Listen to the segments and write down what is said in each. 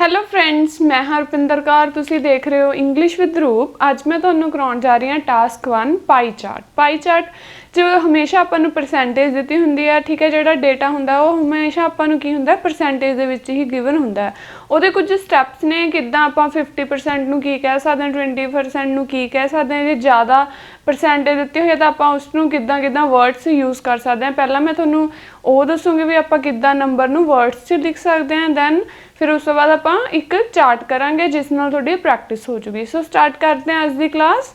Hello friends, मैं हरपिंदर कौर। तुसी देख रहे हो इंग्लिश विद रूप। अज मैं तुहानू कराउण जा रही हाँ task 1 pie chart. Pie chart जो हमेशा आपां नू परसेंटेज दित्ती हुंदी है, ठीक है। जिहड़ा डेटा हुंदा वो हमेशा आपां नू की हुंदा परसेंटेज दे विच ही गिवन हुंदा है। उहदे कुछ स्टैप्स ने किद्दां आपां 50% नू की कह सकदे, 20% नू की कह सकदे। जे ज़्यादा परसेंटेज दित्ती होई तां आपां उसनू किद्दां किद्दां वर्ड्स यूज़ कर सकदे हैं। पहलां मैं तुहानू ਉਹ ਦੱਸੂਗੀ भी आपां किद्दां नंबर नू वर्ड्स 'ਚ लिख सकते हैं। दैन फिर उस तो बाद आपां एक चार्ट करांगे जिस नाल तुहाडी प्रैक्टिस हो जूगी। सो स्टार्ट करते हैं अज दी क्लास।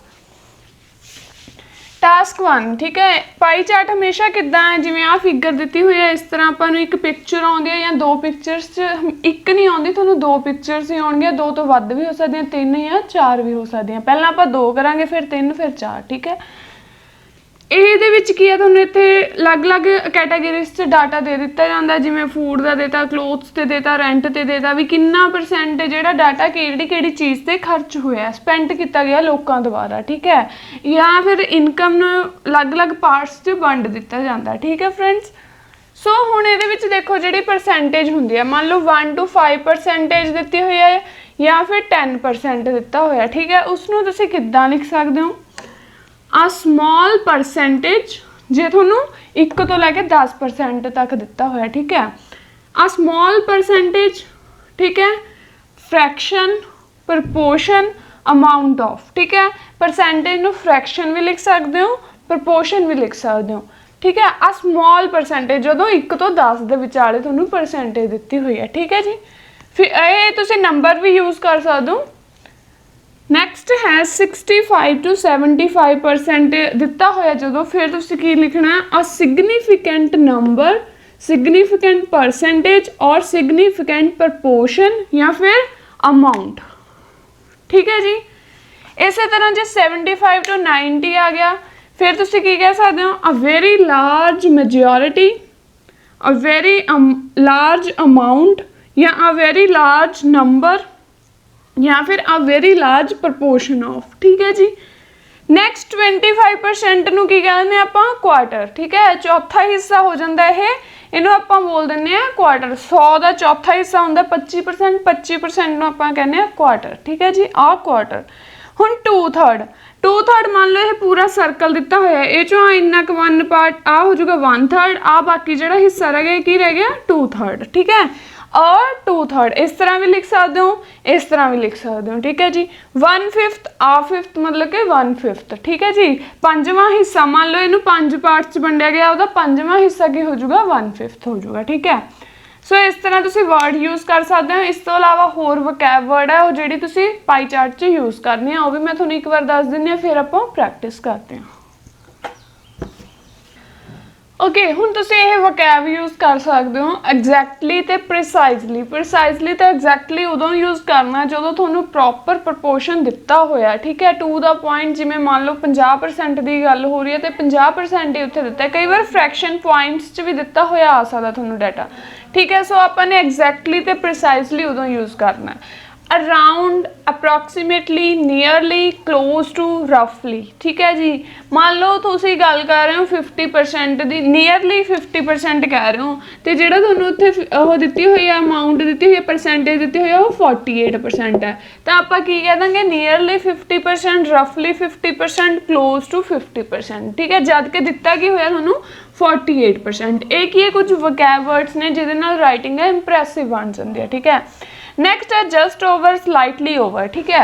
टास्क 1, ठीक है। पाई चार्ट हमेशा किद्दां है, जिवें आ फिगर दित्ती हुई है, इस तरह आपां नू एक पिक्चर आउंदी है या दो पिक्चर्स 'च एक नहीं आउंदी, तुहानू दो पिक्चर्स ही आउणगीਆਂ। दो तो वध भी हो सकदियां, तीन या चार भी हो सकदियां। पहलां आपां दो करांगे, फिर तीन, फिर चार, ठीक है। ਇਹਦੇ ਵਿੱਚ ਕੀ ਹੈ, ਤੁਹਾਨੂੰ ਇੱਥੇ ਅਲੱਗ-ਅਲੱਗ ਕੈਟਾਗਰੀਜ਼ 'ਚ ਡਾਟਾ ਦੇ ਦਿੱਤਾ ਜਾਂਦਾ, ਜਿਵੇਂ ਫੂਡ ਦਾ ਦੇਤਾ, ਕਲੋਥਸ 'ਤੇ ਦੇਤਾ, ਰੈਂਟ 'ਤੇ ਦੇਤਾ, ਵੀ ਕਿੰਨਾ % ਜਿਹੜਾ ਡਾਟਾ ਕਿਹੜੀ ਚੀਜ਼ 'ਤੇ ਖਰਚ ਹੋਇਆ, ਸਪੈਂਡ ਕੀਤਾ ਗਿਆ ਲੋਕਾਂ ਦੁਆਰਾ, ਠੀਕ ਹੈ। ਜਾਂ ਫਿਰ ਇਨਕਮ ਨੂੰ ਅਲੱਗ-ਅਲੱਗ ਪਾਰਟਸ 'ਚ ਵੰਡ ਦਿੱਤਾ ਜਾਂਦਾ, ਠੀਕ ਹੈ ਫਰੈਂਡਸ। ਸੋ ਹੁਣ ਇਹਦੇ ਵਿੱਚ ਦੇਖੋ ਜਿਹੜੀ ਪਰਸੈਂਟੇਜ ਹੁੰਦੀ ਹੈ, ਮੰਨ ਲਓ 1 to 5% ਦਿੱਤੀ ਹੋਈ ਹੈ ਜਾਂ ਫਿਰ 10% ਦਿੱਤਾ ਹੋਇਆ, ਠੀਕ ਹੈ। ਉਸਨੂੰ ਤੁਸੀਂ ਕਿੱਦਾਂ ਲਿਖ ਸਕਦੇ ਹੋ? ਆ ਸਮੋਲ ਪਰਸੈਂਟੇਜ ਜੇ ਤੁਹਾਨੂੰ 1 ਤੋਂ ਲੈ ਕੇ 10% ਤੱਕ ਦਿੱਤਾ ਹੋਇਆ, ਠੀਕ ਹੈ। ਆ ਸਮੋਲ ਪਰਸੈਂਟੇਜ, ਠੀਕ ਹੈ। ਫਰੈਕਸ਼ਨ, ਪ੍ਰਪੋਰਸ਼ਨ, ਅਮਾਊਂਟ ਆਫ, ਠੀਕ ਹੈ। ਪਰਸੈਂਟੇਜ ਨੂੰ ਫਰੈਕਸ਼ਨ ਵੀ ਲਿਖ ਸਕਦੇ ਹੋ, ਪ੍ਰਪੋਰਸ਼ਨ ਵੀ ਲਿਖ ਸਕਦੇ ਹੋ, ਠੀਕ ਹੈ। ਆ ਸਮੋਲ ਪਰਸੈਂਟੇਜ ਜਦੋਂ 1 ਤੋਂ 10 ਦੇ ਵਿਚਾਲੇ ਤੁਹਾਨੂੰ ਪਰਸੈਂਟੇਜ ਦਿੱਤੀ ਹੋਈ ਹੈ, ਠੀਕ ਹੈ ਜੀ। ਫਿਰ ਇਹ ਤੁਸੀਂ ਨੰਬਰ ਵੀ ਯੂਜ਼ ਕਰ ਸਕਦੇ ਹੋ। ਨੈਕਸਟ ਹੈ 65 to 75% ਦਿੱਤਾ ਹੋਇਆ ਜਦੋਂ, ਫਿਰ ਤੁਸੀਂ ਕੀ ਲਿਖਣਾ? ਅ ਸਿਗਨੀਫਿਕੈਂਟ ਨੰਬਰ, ਸਿਗਨੀਫਿਕੈਂਟ ਪਰਸੈਂਟੇਜ ਔਰ ਸਿਗਨੀਫਿਕੈਂਟ ਪ੍ਰਪੋਰਸ਼ਨ ਜਾਂ ਫਿਰ ਅਮਾਊਂਟ, ਠੀਕ ਹੈ ਜੀ। ਇਸੇ ਤਰ੍ਹਾਂ ਜੇ 75 to 90 ਆ ਗਿਆ, ਫਿਰ ਤੁਸੀਂ ਕੀ ਕਹਿ ਸਕਦੇ ਹੋ? A very large majority, a very large amount ਜਾਂ ਅ ਵੈਰੀ ਲਾਰਜ ਨੰਬਰ ਜਾਂ ਫਿਰ ਆ ਵੈਰੀ ਲਾਰਜ ਪ੍ਰਪੋਰਸ਼ਨ ਆਫ, ਠੀਕ ਹੈ ਜੀ। ਨੈਕਸਟ 25% ਨੂੰ ਕੀ ਕਹਿੰਦੇ ਆਪਾਂ? ਕੁਆਟਰ, ਠੀਕ ਹੈ। ਚੌਥਾ ਹਿੱਸਾ ਹੋ ਜਾਂਦਾ ਇਹ, ਇਹਨੂੰ ਆਪਾਂ ਬੋਲ ਦਿੰਦੇ ਆ ਕੁਆਟਰ। 100 ਦਾ ਚੌਥਾ ਹਿੱਸਾ ਹੁੰਦਾ 25%, 25% ਨੂੰ ਆਪਾਂ ਕਹਿੰਦੇ ਆ ਕੁਆਟਰ, ਠੀਕ ਹੈ ਜੀ। ਆਹ ਕੁਆਟਰ। ਹੁਣ 2/3 ਮੰਨ ਲਓ ਇਹ ਪੂਰਾ ਸਰਕਲ ਦਿੱਤਾ ਹੋਇਆ, ਇਹ ਚੋਂ ਇੰਨਾ ਕੁ 1 ਪਾਰਟ ਆ ਹੋ ਜਾਊਗਾ 1/3, ਆ ਬਾਕੀ ਜਿਹੜਾ ਹਿੱਸਾ ਰਹਿ ਗਿਆ ਕੀ ਰਹਿ ਗਿਆ? 2/3, ਠੀਕ ਹੈ। और 2/3 इस तरह भी लिख सकते हो, इस तरह भी लिख सकते हो, ठीक है जी। 1/5 आ 5th मतलब कि 1/5, ठीक है जी। पंजवां हिस्सा मान लो इनू 5 पार्ट्स च वंडिया गया, ਉਹਦਾ पंजवां हिस्सा की हो जाऊगा? 1/5 हो जाऊगा, ठीक है। सो इस तरह तुसी वर्ड यूज़ कर सकते हो। इस तो इलावा होर वकैब वर्ड है वो जिहड़ी तुसी पाई चार्ट च यूज़ करनी है, वो भी मैं तुहानू एक बार दस दिंदी हां, फिर आपां प्रैक्टिस करते हैं। ओके, हुण तुसीं ये वकैब यूज़ कर सकते हो एग्जैक्टली तो प्रिसाइजली। प्रिसाइजली तो एग्जैक्टली उदों यूज़ करना जो तुहानू प्रॉपर प्रपोर्शन दिता होया, ठीक है। टू द पॉइंट, जिवें मान लो 50% की गल हो रही है तो 50% ही उत्थे दिता है। कई बार फ्रैक्शन पॉइंट्स च भी दिता होया आ सकदा तुहानू डाटा, ठीक है। सो आपां ने एग्जैक्टली तो प्रिसाइजली उदों यूज़ करना है। Around, approximately, nearly, close to, रफली, ठीक है जी। मान लो तुसी गल कर रहे हो 50% दी, नीयरली 50% कह रहे हो, तो जिहड़ा तुहानू उत्थे ओह दित्ती हुई है अमाउंट दित्ती हुई है, परसेंटेज दित्ती हुई है, वो 48% है। तो आपां की कह देंगे? नीयरली 50%, रफली 50%, क्लोज टू 50%, ठीक है। जद के दिता की होया तुहानू 48%। ये की है? कुछ वकैब वर्ड्स ने जिहदे नाल राइटिंग है इंप्रैसिव बन जाती है, ठीक है। नैक्सट है जस्ट ओवर, स्लाइटली ओवर, ठीक है।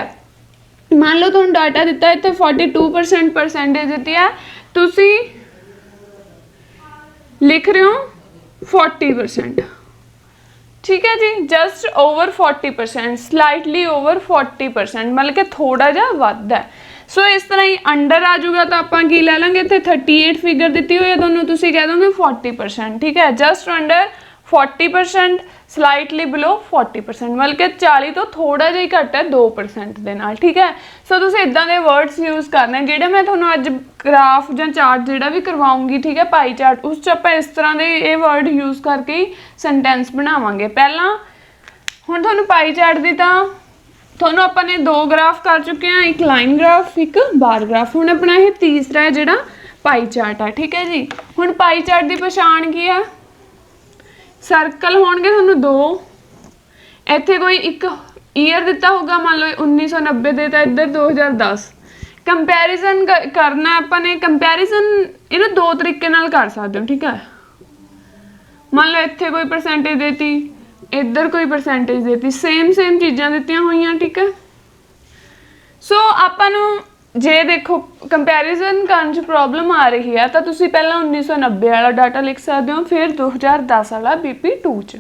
मान लो तुहानू डाटा दिता है, इत्थे 42% परसेंटेज दी है, तुसी लिख रहे हो 40%, ठीक है जी। जस्ट ओवर 40%, स्लाइटली ओवर 40%, मतलब कि थोड़ा जा वध है। सो इस तरह ही अंडर आ जाऊगा तो आप की लै लेंगे, इत्थे 38 फिगर दी हुई है, दोनों तुसी कह दोगे 40%, ठीक है। जस्ट अंडर 40%, स्लाइटली बिलो 40%, मतलब कि 40 तो थोड़ा जिहा घट है 2% दे नाल, ठीक है। सो तुसीं इदां दे वर्ड्स यूज़ करने जिहड़े मैं तुहानूं अज ग्राफ जां चार्ट जिहड़ा भी करवाऊँगी, ठीक है, पाई चार्ट, उस च आपां इस तरह दे ये वर्ड यूज़ करके ही सेंटेंस बनावांगे। पहलां हुण तुहानूं पाई चार्ट दी तां तुहानूं आपां ने 2 ग्राफ कर चुके हैं, एक लाइन ग्राफ, एक बार ग्राफ। हुण अपना ये तीसरा है जिहड़ा पाई चार्ट है, ठीक है जी। हुण पाई चार्ट की पछाण की है? सर्कल होणगे तुहानूं 2, ਇੱਥੇ ਕੋਈ ਇੱਕ ਈਅਰ ਦਿੱਤਾ ਹੋਊਗਾ, ਮੰਨ ਲਓ 1990 ਦੇ ਤਾਂ ਇੱਧਰ 2010। ਕੰਪੈਰੀਜ਼ਨ ਕਰਨਾ ਆਪਾਂ ਨੇ। ਕੰਪੈਰੀਜ਼ਨ ਇਹਨੂੰ ਦੋ ਤਰੀਕੇ ਨਾਲ ਕਰ ਸਕਦੇ ਹੋ, ਠੀਕ ਹੈ। ਮੰਨ ਲਓ ਇੱਥੇ ਕੋਈ ਪਰਸੈਂਟੇਜ ਦੇਤੀ, ਇੱਧਰ ਕੋਈ ਪਰਸੈਂਟੇਜ ਦੇਤੀ, ਸੇਮ ਚੀਜ਼ਾਂ ਦਿੱਤੀਆਂ ਹੋਈਆਂ, ਠੀਕ ਹੈ। ਸੋ ਆਪਾਂ ਨੂੰ ਜੇ ਦੇਖੋ ਕੰਪੈਰੀਜ਼ਨ ਕਰਨ 'ਚ ਪ੍ਰੋਬਲਮ ਆ ਰਹੀ ਹੈ ਤਾਂ ਤੁਸੀਂ ਪਹਿਲਾਂ 1990 ਵਾਲਾ ਡਾਟਾ ਲਿਖ ਸਕਦੇ ਹੋ, ਫਿਰ 2010 ਵਾਲਾ BP2 'ਚ।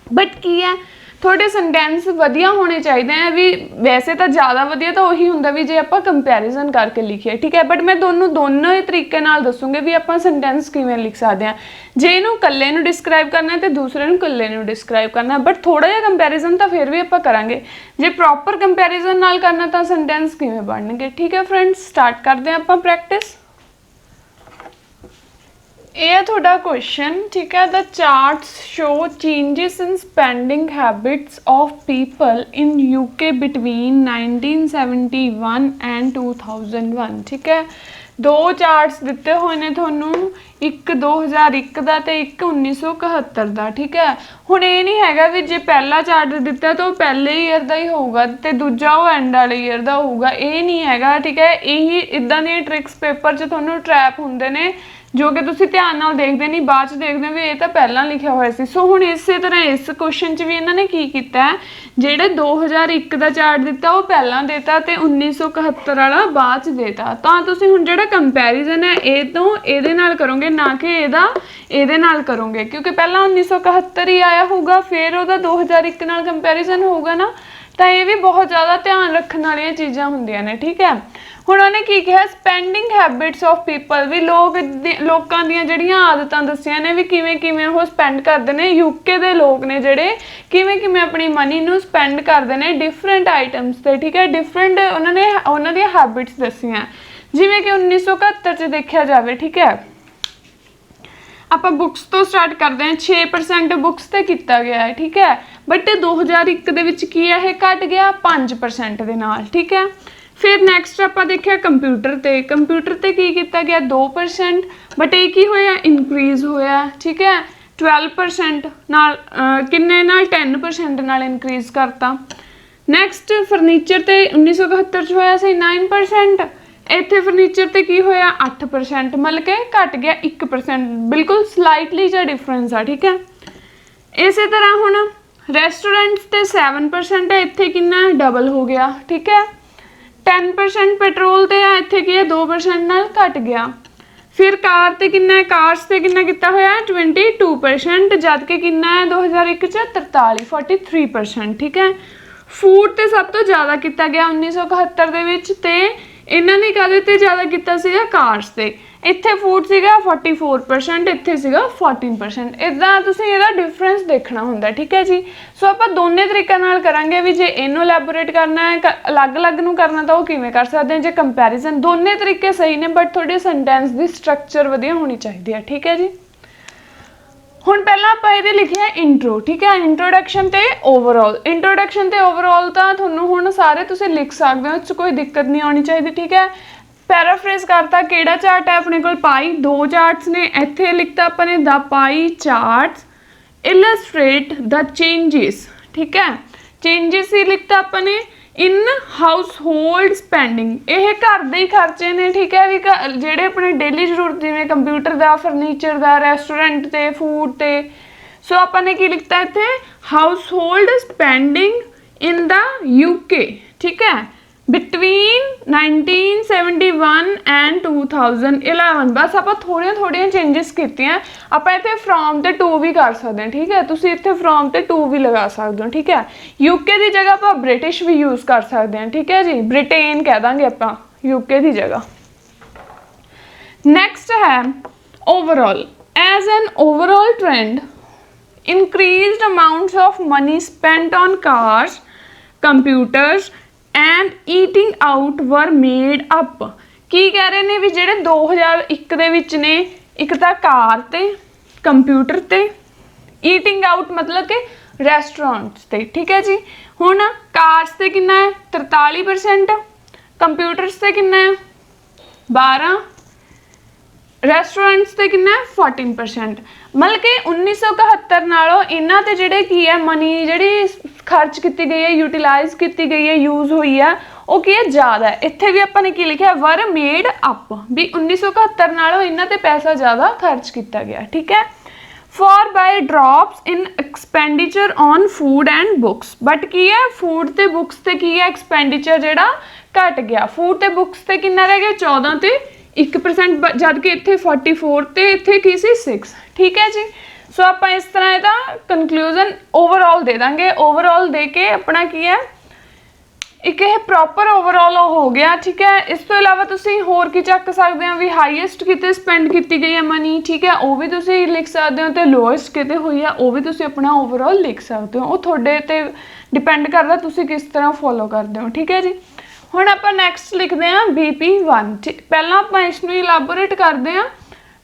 ਬਟ ਕੀ ਹੈ, ਤੁਹਾਡੇ ਸੈਂਟੈਂਸ ਵਧੀਆ ਹੋਣੇ ਚਾਹੀਦੇ ਆ ਵੀ। ਵੈਸੇ ਤਾਂ ਜ਼ਿਆਦਾ ਵਧੀਆ ਤਾਂ ਉਹੀ ਹੁੰਦਾ ਵੀ ਜੇ ਆਪਾਂ ਕੰਪੈਰੀਜ਼ਨ ਕਰਕੇ ਲਿਖੀਏ, ਠੀਕ ਹੈ। ਬਟ ਮੈਂ ਦੋਨੋਂ ਹੀ ਤਰੀਕੇ ਨਾਲ ਦੱਸੂਗੀ ਵੀ ਆਪਾਂ ਸੈਂਟੈਂਸ ਕਿਵੇਂ ਲਿਖ ਸਕਦੇ ਹਾਂ। ਜੇ ਇਹਨੂੰ ਇਕੱਲੇ ਨੂੰ ਡਿਸਕਰਾਈਬ ਕਰਨਾ ਤੇ ਦੂਸਰੇ ਨੂੰ ਇਕੱਲੇ ਨੂੰ ਡਿਸਕਰਾਈਬ ਕਰਨਾ, ਬਟ ਥੋੜਾ ਜਿਹਾ ਕੰਪੈਰੀਜ਼ਨ ਤਾਂ ਫਿਰ ਵੀ ਆਪਾਂ ਕਰਾਂਗੇ। ਜੇ ਪ੍ਰੋਪਰ ਕੰਪੈਰੀਜ਼ਨ ਨਾਲ ਕਰਨਾ ਤਾਂ ਸੈਂਟੈਂਸ ਕਿਵੇਂ ਬਣਨਗੇ, ਠੀਕ ਹੈ ਫਰੈਂਡਸ। ਸਟਾਰਟ ਕਰਦੇ ਹਾਂ ਆਪਾਂ ਪ੍ਰੈਕਟਿਸ। ਇਹ ਹੈ ਤੁਹਾਡਾ ਕੁਐਸਚਨ, ਠੀਕ ਹੈ। The charts show changes in spending habits of people in UK between 1971 and 2001, ਠੀਕ ਹੈ। ਦੋ ਚਾਰਟਸ ਦਿੱਤੇ ਹੋਏ ਨੇ ਤੁਹਾਨੂੰ, ਇੱਕ 2001 ਦਾ ਤੇ ਇੱਕ 1971 ਦਾ, ਠੀਕ ਹੈ। ਹੁਣ ਇਹ ਨਹੀਂ ਹੈਗਾ ਵੀ ਜੇ ਪਹਿਲਾ ਚਾਰਟ ਦਿੱਤਾ ਤਾਂ ਉਹ ਪਹਿਲੇ ਈਅਰ ਦਾ ਹੀ ਹੋਊਗਾ ਤੇ ਦੂਜਾ ਉਹ ਐਂਡ ਵਾਲੇ ਈਅਰ ਦਾ ਹੋਊਗਾ, ਇਹ ਨਹੀਂ ਹੈਗਾ, ਠੀਕ ਹੈ। ਇਹੀ ਇੱਦਾਂ ਦੀਆਂ ਟ੍ਰਿਕਸ ਪੇਪਰ 'ਚ ਤੁਹਾਨੂੰ ਟਰੈਪ ਹੁੰਦੇ ਨੇ ਜੋ ਕਿ ਤੁਸੀਂ ਧਿਆਨ ਨਾਲ ਦੇਖਦੇ ਨਹੀਂ, ਬਾਅਦ 'ਚ ਦੇਖਦੇ ਵੀ ਇਹ ਤਾਂ ਪਹਿਲਾਂ ਲਿਖਿਆ ਹੋਇਆ ਸੀ। ਸੋ ਹੁਣ ਇਸੇ ਤਰ੍ਹਾਂ ਇਸ ਕੁਐਸਚਨ 'ਚ ਵੀ ਇਹਨਾਂ ਨੇ ਕੀ ਕੀਤਾ, ਜਿਹੜੇ 2001 ਦਾ ਚਾਰਟ ਦਿੱਤਾ ਉਹ ਪਹਿਲਾਂ ਦੇਤਾ ਤੇ 1971 ਵਾਲਾ ਬਾਅਦ 'ਚ ਦੇਤਾ। ਤਾਂ ਤੁਸੀਂ ਹੁਣ ਜਿਹੜਾ ਕੰਪੈਰੀਜ਼ਨ ਹੈ ਇਹ ਤੋਂ ਇਹਦੇ ਨਾਲ ਕਰੋਗੇ, ਨਾ ਕਿ ਇਹਦੇ ਨਾਲ ਕਰੋਗੇ, ਕਿਉਂਕਿ ਪਹਿਲਾਂ 1971 ਹੀ ਆਇਆ ਹੋਊਗਾ, ਫਿਰ ਉਹਦਾ 2001 ਨਾਲ ਕੰਪੈਰੀਜ਼ਨ ਹੋਊਗਾ ਨਾ। ਤਾਂ ਇਹ ਵੀ ਬਹੁਤ ਜ਼ਿਆਦਾ ਧਿਆਨ ਰੱਖਣ ਵਾਲੀਆਂ ਚੀਜ਼ਾਂ ਹੁੰਦੀਆਂ ਨੇ, ਠੀਕ ਹੈ। ਹੁਣ ਉਹਨੇ ਕੀ ਕਿਹਾ, ਸਪੈਂਡਿੰਗ ਹੈਬਿਟਸ ਆਫ ਪੀਪਲ, ਵੀ ਲੋਕਾਂ ਦੀਆਂ ਜਿਹੜੀਆਂ ਆਦਤਾਂ ਦੱਸੀਆਂ ਨੇ ਵੀ ਕਿਵੇਂ ਉਹ ਸਪੈਂਡ ਕਰਦੇ ਨੇ। UK ਦੇ ਲੋਕ ਨੇ ਜਿਹੜੇ ਕਿਵੇਂ ਆਪਣੀ ਮਨੀ ਨੂੰ ਸਪੈਂਡ ਕਰਦੇ ਨੇ ਡਿਫਰੈਂਟ ਆਈਟਮਸ 'ਤੇ, ਠੀਕ ਹੈ। ਡਿਫਰੈਂਟ ਉਹਨਾਂ ਦੀਆਂ ਹੈਬਿਟਸ ਦੱਸੀਆਂ, ਜਿਵੇਂ ਕਿ 1971 'ਚ ਦੇਖਿਆ ਜਾਵੇ, ਠੀਕ ਹੈ। ਆਪਾਂ ਬੁੱਕਸ ਤੋਂ ਸਟਾਰਟ ਕਰਦੇ ਹਾਂ। 6% ਬੁੱਕਸ 'ਤੇ ਕੀਤਾ ਗਿਆ ਹੈ, ਠੀਕ ਹੈ। ਬਟ 2001 ਦੇ ਵਿੱਚ ਕੀ ਹੈ, ਇਹ ਘਟ ਗਿਆ 5% ਦੇ ਨਾਲ, ਠੀਕ ਹੈ। ਫਿਰ ਨੈਕਸਟ ਆਪਾਂ ਦੇਖਿਆ ਕੰਪਿਊਟਰ 'ਤੇ ਕੀ ਕੀਤਾ ਗਿਆ 2%, ਬਟ ਇਹ ਕੀ ਹੋਇਆ, ਇਨਕਰੀਜ਼ ਹੋਇਆ, ਠੀਕ ਹੈ। 12% ਨਾਲ ਕਿੰਨੇ ਨਾਲ 10% ਨਾਲ ਇਨਕਰੀਜ਼ ਕਰਤਾ। ਨੈਕਸਟ ਫਰਨੀਚਰ 'ਤੇ 1971 'ਚ ਹੋਇਆ ਸੀ 9%, ਇੱਥੇ ਫਰਨੀਚਰ 'ਤੇ ਕੀ ਹੋਇਆ 8%, ਮਤਲਬ ਕਿ ਘਟ ਗਿਆ 1%, ਬਿਲਕੁਲ ਸਲਾਈਟਲੀ ਜਿਹਾ ਡਿਫਰੈਂਸ ਆ, ਠੀਕ ਹੈ। ਇਸੇ ਤਰ੍ਹਾਂ ਹੁਣ ਰੈਸਟੋਰੈਂਟਸ 'ਤੇ 7% ਹੈ, ਇੱਥੇ ਕਿੰਨਾ ਡਬਲ ਹੋ ਗਿਆ, ਠੀਕ ਹੈ। 10% ਪੈਟਰੋਲ 'ਤੇ ਆ, ਇੱਥੇ ਕੀ ਹੈ 2% ਨਾਲ ਘਟ ਗਿਆ। ਫਿਰ ਕਾਰ 'ਤੇ ਕਿੰਨਾ ਹੈ, ਕਾਰਸ 'ਤੇ ਕਿੰਨਾ ਕੀਤਾ ਹੋਇਆ 22%, ਜਦ ਕਿ ਕਿੰਨਾ ਹੈ 2001 'ਚ 43%, ਠੀਕ ਹੈ। ਫੂਡ 'ਤੇ ਸਭ ਤੋਂ ਜ਼ਿਆਦਾ ਕੀਤਾ ਗਿਆ 1971 ਦੇ ਵਿੱਚ, ਤੇ ਇਹਨਾਂ ਨੇ ਕਾਹਦੇ 'ਤੇ ਜ਼ਿਆਦਾ ਕੀਤਾ ਸੀਗਾ, ਕਾਰਸ 'ਤੇ। ਇੱਥੇ ਫੂਡ ਸੀਗਾ 44%, ਇੱਥੇ ਸੀਗਾ 14%। ਇੱਦਾਂ ਤੁਸੀਂ ਇਹਦਾ ਡਿਫਰੈਂਸ ਦੇਖਣਾ ਹੁੰਦਾ, ਠੀਕ ਹੈ ਜੀ। ਸੋ ਆਪਾਂ ਦੋਨੇ ਤਰੀਕਿਆਂ ਨਾਲ ਕਰਾਂਗੇ ਵੀ ਜੇ ਇਹਨੂੰ ਐਲੈਬੋਰੇਟ ਕਰਨਾ ਹੈ ਅਲੱਗ-ਅਲੱਗ ਨੂੰ ਕਰਨਾ ਤਾਂ ਉਹ ਕਿਵੇਂ ਕਰ ਸਕਦੇ ਹਾਂ। ਜੇ ਕੰਪੈਰੀਜ਼ਨ, ਦੋਨੇ ਤਰੀਕੇ ਸਹੀ ਨੇ, ਬਟ ਤੁਹਾਡੇ ਸੈਂਟੈਂਸ ਦੀ ਸਟਰਕਚਰ ਵਧੀਆ ਹੋਣੀ ਚਾਹੀਦੀ ਹੈ, ਠੀਕ ਹੈ ਜੀ। ਹੁਣ ਪਹਿਲਾਂ ਆਪਾਂ ਇਹਦੇ ਲਿਖਿਆ ਇੰਟਰੋ, ਠੀਕ ਹੈ। ਇੰਟਰੋਡਕਸ਼ਨ ਤੇ ਓਵਰਆਲ, ਤਾਂ ਤੁਹਾਨੂੰ ਹੁਣ ਸਾਰੇ ਤੁਸੀਂ ਲਿਖ ਸਕਦੇ ਹੋ, 'ਚ ਕੋਈ ਦਿੱਕਤ ਨਹੀਂ ਆਉਣੀ ਚਾਹੀਦੀ, ਠੀਕ ਹੈ। ਪੈਰਾਫਰੇਜ਼ ਕਰਤਾ, ਕਿਹੜਾ ਚਾਰਟ ਹੈ ਆਪਣੇ ਕੋਲ, ਪਾਈ। ਦੋ ਚਾਰਟਸ ਨੇ, ਇੱਥੇ ਲਿਖਤਾ ਆਪਾਂ ਨੇ ਦਾ ਪਾਈ ਚਾਰਟਸ ਇਲਸਟ੍ਰੇਟ ਦਾ ਚੇਂजेस, ਠੀਕ ਹੈ। ਚੇਂजेस ਹੀ ਲਿਖਤਾ ਆਪਾਂ ਨੇ ਇਨ ਹਾਊਸ ਹੋਲਡ ਸਪੈਂਡਿੰਗ, ਇਹ ਘਰ ਦੇ ਹੀ ਖਰਚੇ ਨੇ, ਠੀਕ ਹੈ। ਵੀ ਜਿਹੜੇ ਆਪਣੇ ਡੇਲੀ ਜ਼ਰੂਰਤ, ਜਿਵੇਂ ਕੰਪਿਊਟਰ ਦਾ, ਫਰਨੀਚਰ ਦਾ, ਰੈਸਟੋਰੈਂਟ 'ਤੇ, ਫੂਡ 'ਤੇ। ਸੋ ਆਪਾਂ ਨੇ ਕੀ ਲਿਖਤਾ ਇੱਥੇ, ਹਾਊਸ ਹੋਲਡ ਸਪੈਂਡਿੰਗ ਇਨ ਦਾ UK, ਠੀਕ ਹੈ, ਬਿਟਵੀਨ 1971 ਐਂਡ 2011। ਬਸ ਆਪਾਂ ਥੋੜੀਆਂ ਚੇਂजेस ਕੀਤੀਆਂ। ਆਪਾਂ ਇੱਥੇ ਫਰੋਮ ਤੇ ਟੂ ਵੀ ਕਰ ਸਕਦੇ ਹਾਂ, ਠੀਕ ਹੈ। ਤੁਸੀਂ ਇੱਥੇ ਫਰੋਮ ਤੇ ਟੂ ਵੀ ਲਗਾ ਸਕਦੇ ਹੋ, ਠੀਕ ਹੈ। UK ਦੀ ਜਗ੍ਹਾ ਆਪਾਂ ਬ੍ਰਿਟਿਸ਼ ਵੀ ਯੂਜ਼ ਕਰ ਸਕਦੇ ਹਾਂ, ਠੀਕ ਹੈ ਜੀ। ਬ੍ਰਿਟੇਨ ਕਹਿ ਦਾਂਗੇ ਆਪਾਂ UK ਦੀ ਜਗ੍ਹਾ। ਨੈਕਸਟ ਹੈ overall. As an overall trend, increased amounts of money spent on cars, computers and eating out were made up। ਕੀ ਕਹਿ ਰਹੇ ਨੇ ਵੀ ਜਿਹੜੇ 2001 ਦੇ ਵਿੱਚ ਨੇ, ਇੱਕ ਤਾਂ ਕਾਰ ਤੇ, ਕੰਪਿਊਟਰ ਤੇ, ਈਟਿੰਗ ਆਊਟ ਮਤਲਬ ਕਿ ਰੈਸਟੋਰੈਂਟਸ ਤੇ, ਠੀਕ ਹੈ ਜੀ। ਹੁਣ ਕਾਰਸ ਤੇ ਕਿੰਨਾ ਹੈ 43%, ਕੰਪਿਊਟਰਸ ਤੇ ਕਿੰਨਾ ਹੈ 12, ਰੈਸਟੋਰੈਂਟਸ ਤੇ ਕਿੰਨਾ 14%। मतलब कि 1971 ਨਾਲੋਂ ਇਹਨਾਂ ਤੇ ਜਿਹੜੇ ਕੀ ਹੈ ਮਨੀ ਜਿਹੜੀ ਖਰਚ ਕੀਤੀ ਗਈ ਹੈ, ਯੂਟਿਲਾਈਜ਼ ਕੀਤੀ ਗਈ ਹੈ, ਯੂਜ਼ ਹੋਈ ਹੈ, ਉਹ ਕੀ ਹੈ ਜ਼ਿਆਦਾ ਹੈ। ਇੱਥੇ ਵੀ ਆਪਾਂ ਨੇ ਕੀ ਲਿਖਿਆ ਵਰ ਮੇਡ ਅਪ, ਵੀ 1971 ਨਾਲੋਂ ਇਹਨਾਂ ਤੇ ਪੈਸਾ ਜ਼ਿਆਦਾ ਖਰਚ ਕੀਤਾ ਗਿਆ। ਠੀਕ ਹੈ। For by drops in expenditure on food and books, but ਕੀ ਹੈ ਫੂਡ ਤੇ ਬੁੱਕਸ ਤੇ ਕੀ ਹੈ ਐਕਸਪੈਂਡੀਚਰ ਜਿਹੜਾ ਘਟ ਗਿਆ। ਫੂਡ ਤੇ ਬੁੱਕਸ ਤੇ ਕਿੰਨਾ ਰਹਿ ਗਿਆ 14 ਤੇ 1%, ਜਦ ਕਿ ਇੱਥੇ 44 ਤੇ ਇੱਥੇ ਕੀ ਸੀ 6। ਠੀਕ ਹੈ ਜੀ। ਸੋ ਆਪਾਂ ਇਸ ਤਰ੍ਹਾਂ ਇਹਦਾ ਕਨਕਲੂਜਨ ਓਵਰਆਲ ਦੇ ਦਾਂਗੇ। ਓਵਰਆਲ ਦੇ ਕੇ ਆਪਣਾ ਕੀ ਹੈ ਇੱਕ ਇਹ ਪ੍ਰੋਪਰ ਓਵਰਆਲ ਹੋ ਗਿਆ। ਠੀਕ ਹੈ। ਇਸ ਤੋਂ ਇਲਾਵਾ ਤੁਸੀਂ ਹੋਰ ਕੀ ਚੱਕ ਸਕਦੇ ਹੋ ਵੀ ਹਾਈਐਸਟ ਕਿਤੇ ਸਪੈਂਡ ਕੀਤੀ ਗਈ ਹੈ ਮਨੀ। ਠੀਕ ਹੈ, ਉਹ ਵੀ ਤੁਸੀਂ ਲਿਖ ਸਕਦੇ ਹੋ, ਤੇ ਲੋਐਸਟ ਕਿਤੇ ਹੋਈ ਆ ਉਹ ਵੀ ਤੁਸੀਂ ਆਪਣਾ ਓਵਰਆਲ ਲਿਖ ਸਕਦੇ ਹੋ। ਉਹ ਤੁਹਾਡੇ ਤੇ ਡਿਪੈਂਡ ਕਰਦਾ ਤੁਸੀਂ ਕਿਸ ਤਰ੍ਹਾਂ ਫੋਲੋ ਕਰਦੇ ਹੋ। ਠੀਕ ਹੈ ਜੀ। ਹੁਣ ਆਪਾਂ ਨੈਕਸਟ ਲਿਖਦੇ ਹਾਂ BP1। ਪਹਿਲਾਂ ਆਪਾਂ ਇਸ ਨੂੰ ਇਲਾਬੋਰੇਟ ਕਰਦੇ ਹਾਂ,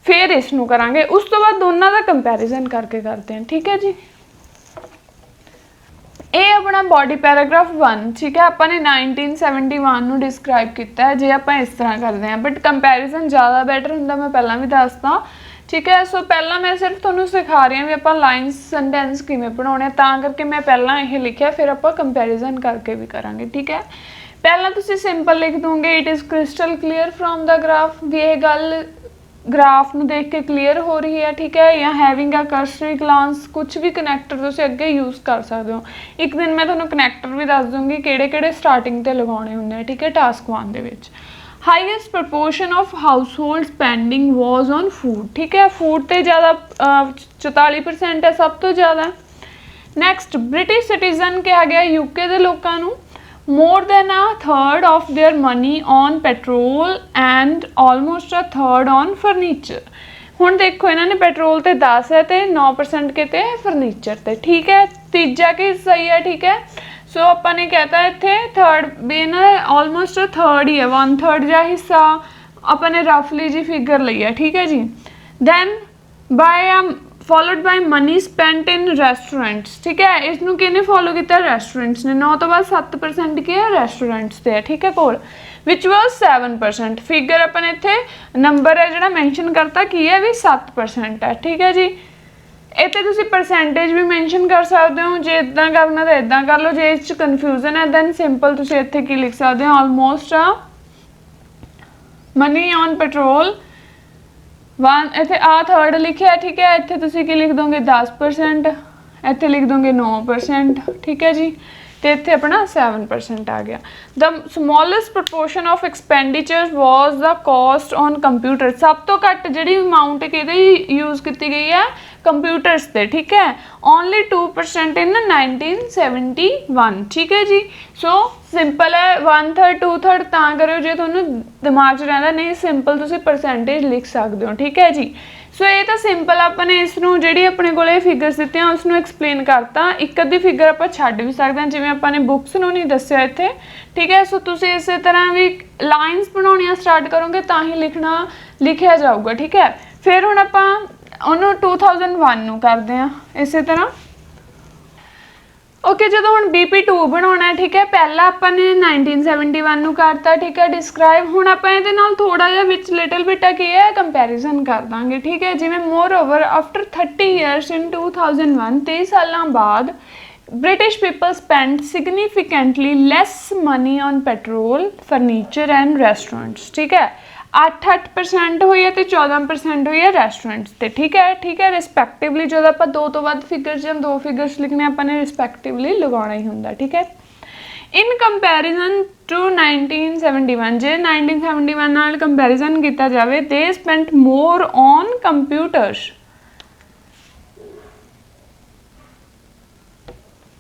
ਫਿਰ ਇਸ ਨੂੰ ਕਰਾਂਗੇ, ਉਸ ਤੋਂ ਬਾਅਦ ਦੋਨਾਂ ਦਾ ਕੰਪੈਰੀਜ਼ਨ ਕਰਕੇ ਕਰਦੇ ਹਾਂ। ਠੀਕ ਹੈ ਜੀ। ਇਹ ਆਪਣਾ ਬॉडी ਪੈਰਾਗ੍ਰਾਫ 1। ਠੀਕ ਹੈ, ਆਪਾਂ ਨੇ 1971 ਨੂੰ ਡਿਸਕ੍ਰਾਈਬ ਕੀਤਾ ਹੈ ਜੇ ਆਪਾਂ ਇਸ ਤਰ੍ਹਾਂ ਕਰਦੇ ਹਾਂ, ਬਟ ਕੰਪੈਰੀਜ਼ਨ ਜ਼ਿਆਦਾ ਬੈਟਰ ਹੁੰਦਾ, ਮੈਂ ਪਹਿਲਾਂ ਵੀ ਦੱਸਦਾ। ਠੀਕ ਹੈ। ਸੋ ਪਹਿਲਾਂ ਮੈਂ ਸਿਰਫ ਤੁਹਾਨੂੰ ਸਿਖਾ ਰਹੀ ਹਾਂ ਵੀ ਆਪਾਂ ਲਾਈਨਸ ਸੈਂਟੈਂਸ ਕਿਵੇਂ ਬਣਾਉਣੇ, ਤਾਂ ਕਰਕੇ ਮੈਂ ਪਹਿਲਾਂ ਇਹ ਲਿਖਿਆ, ਫਿਰ ਆਪਾਂ ਕੰਪੈਰੀਜ਼ਨ ਕਰਕੇ ਵੀ ਕਰਾਂਗੇ। ਠੀਕ ਹੈ। ਪਹਿਲਾਂ ਤੁਸੀਂ ਸਿੰਪਲ ਲਿਖ ਦੋਗੇ it is crystal clear from the graph, ਵੀ ਇਹ ਗੱਲ ਗ੍ਰਾਫ ਨੂੰ ਦੇਖ ਕੇ ਕਲੀਅਰ ਹੋ ਰਹੀ ਹੈ। ਠੀਕ ਹੈ। ਜਾਂ ਹੈਵਿੰਗ ਅ ਕਰਸਰੀ ਗਲਾਂਸ, ਕੁਛ ਵੀ ਕਨੈਕਟਰ ਤੁਸੀਂ ਅੱਗੇ ਯੂਜ਼ ਕਰ ਸਕਦੇ ਹੋ। ਇੱਕ ਦਿਨ ਮੈਂ ਤੁਹਾਨੂੰ ਕਨੈਕਟਰ ਵੀ ਦੱਸ ਦੂੰਗੀ ਕਿਹੜੇ ਕਿਹੜੇ ਸਟਾਰਟਿੰਗ ਤੇ ਲਗਾਉਣੇ ਹੁੰਦੇ ਆ। ਠੀਕ ਹੈ। ਟਾਸਕ 1 ਦੇ ਵਿੱਚ highest proportion of house hold spending was on food. ਠੀਕ ਹੈ। ਫੂਡ ਤੇ ਜ਼ਿਆਦਾ 44% ਹੈ, ਸਭ ਤੋਂ ਜ਼ਿਆਦਾ। ਨੈਕਸਟ ਬ੍ਰਿਟਿਸ਼ ਸਿਟੀਜ਼ਨ ਕਿਹਾ ਗਿਆ UK ਦੇ ਲੋਕਾਂ ਨੂੰ more than a third of their money on petrol and almost a third on furniture। ਹੁਣ ਦੇਖੋ ਇਹਨਾਂ ਨੇ ਪੈਟਰੋਲ ਤੇ 10 ਹੈ ਤੇ 9% ਕਿਤੇ ਫਰਨੀਚਰ ਤੇ। ਠੀਕ ਹੈ। ਤੀਜਾ ਕੀ ਸਹੀ ਹੈ। ਠੀਕ ਹੈ। ਸੋ ਆਪਾਂ ਨੇ ਕਹਿਤਾ ਇੱਥੇ ਥਰਡ ਵੀ ਨਾ ਆਲਮੋਸਟ ਥਰਡ ਹੀ ਹੈ, 1/3 ਜਿਹਾ ਹਿੱਸਾ ਆਪਾਂ ਨੇ ਰਫਲੀ ਜੀ ਫਿਗਰ ਲਈ ਹੈ। ਠੀਕ ਹੈ ਜੀ। Then by followed by money spent in restaurants। ठीक है। इसनों किने फॉलो किया रेस्टोरेंट्स ने। 9 तो बाद 7% की है रेस्टोरेंट्स ते है। ठीक है। कोल विच वाज 7%। फिगर अपन इत्थे नंबर है जिहड़ा मैंशन करता की है भी 7% है। ठीक है जी। इत्थे तुसीं परसेंटेज भी मैंशन कर सकते हो, जे इदां करना तो इदां कर लो, जे इस च कन्फ्यूजन है दैन सिंपल तुसीं इत्थे की लिख सकते हो ऑलमोस्ट मनी ऑन पेट्रोल 1। इत्थे आ थर्ड लिखिया। ठीक है। इत्थे तुसीं की लिख दोगे 10%, इत्थे लिख दोगे 9%। ठीक है जी। तो इत्थे अपना 7% आ गया। The smallest proportion of expenditure was the cost on computer. सब तो घट जिहड़ी अमाउंट किहदे यूज़ की गई है कंप्यूटर्स ते। ठीक है। ओनली 2% इन 1971। ठीक है जी। सो सिंपल है 1/3 2/3 तां करो जे तुहानूं दिमाग च रहिंदा, नहीं सिंपल तुसीं परसेंटेज लिख सकते हो। ठीक है जी। सो ये तो सिंपल अपने इसनूं जिहड़ी अपने कोले फिगर्स दित्ते हैं उसनूं एक्सप्लेन करता। एक अद्धी फिगर आपां छड्ड भी सकते हैं, जिवें आपां ने बुक्स नूं नहीं दस्सिया इत्थे। ठीक है। सो तुसीं इस तरह भी लाइनस बनाउणियां स्टार्ट करोगे तां ही लिखना लिखिया जाऊगा। ठीक है। फिर हुण आपां ਉਹਨੂੰ 2001 ਨੂੰ ਕਰਦੇ ਆ ਇਸੇ ਤਰ੍ਹਾਂ। ओके। ਜਦੋਂ ਹੁਣ BP2 ਬਣਾਉਣਾ ਹੈ। ਠੀਕ ਹੈ। ਪਹਿਲਾਂ ਆਪਾਂ ਨੇ 1971 ਨੂੰ ਕਰਤਾ। ਠੀਕ ਹੈ ਡਿਸਕ੍ਰਾਈਬ। ਹੁਣ ਆਪਾਂ ਇਹਦੇ ਨਾਲ ਥੋੜਾ ਜਿਹਾ ਵਿੱਚ ਲਿਟਲ ਬਿਟ ਕੀ ਹੈ ਕੰਪੈਰੀਜ਼ਨ ਕਰ ਦਾਂਗੇ। ਠੀਕ ਹੈ। ਜਿਵੇਂ ਮੋਰ ਓਵਰ ਆਫਟਰ 30 ਇਅਰਸ ਇਨ 2001 23 ਸਾਲਾਂ ਬਾਅਦ British people spent significantly less money on petrol, furniture and restaurants। ठीक है। 8% हुई है तो 14% हुई है रेस्टोरेंट्स ते। ठीक है। ठीक है। रिस्पैक्टिवली जो आप 2 तो वध फिगर्स या 2 फिगर्स लिखने अपने रिस्पैक्टिवली लगाना ही होंगे। ठीक है। इन कंपैरिजन टू 1971 जे 1971 नाल कंपैरिजन किया जाए they spent more on computers.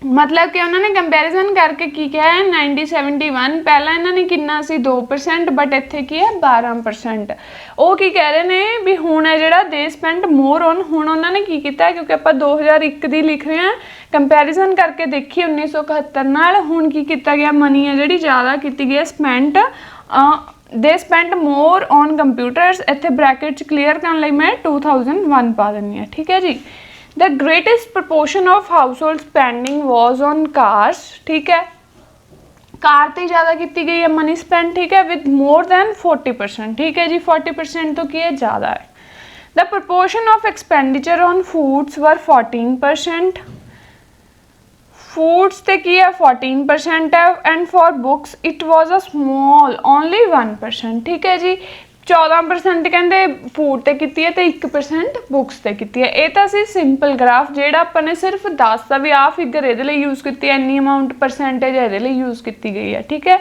मतलब कि उन्होंने कंपैरिजन करके की क्या है 1971 पहला इन्होंने कितना सी 2%, बट इत्थे की है 12%। वो की कह रहे हैं भी हुण है जिहड़ा दे स्पेंट मोर ऑन। हुण उन्होंने की किया क्योंकि आप 2001 दी लिख रहे हैं, कंपैरिजन करके देखिए 1971 नाल हुण की किया गया मनी है जिहड़ी ज़्यादा की गई है spent they spent more on computers. इत्थे ब्रैकेट क्लीयर करने लई मैं 2001 पा दिंदी हां। ठीक है जी। The greatest proportion of household spending was on cars। ठीक है। कार ते ज़्यादा की गई है मनी स्पेंड। ठीक है। With more than 40%। ठीक है जी। 40% तो की है ज़्यादा है। The proportion of expenditure on foods were 14%, foods ते की है 14% है, and for books it was a small only 1%। ठीक है जी, 14% कहते फूड ते की है तो 1% बुक्स ते की है। ये तो सी सिंपल ग्राफ जोड़ा अपने सिर्फ दसता भी आ फिगर ये यूज़ की है, इन्नी अमाउंट परसेंटेज ये यूज़ की गई है। ठीक है,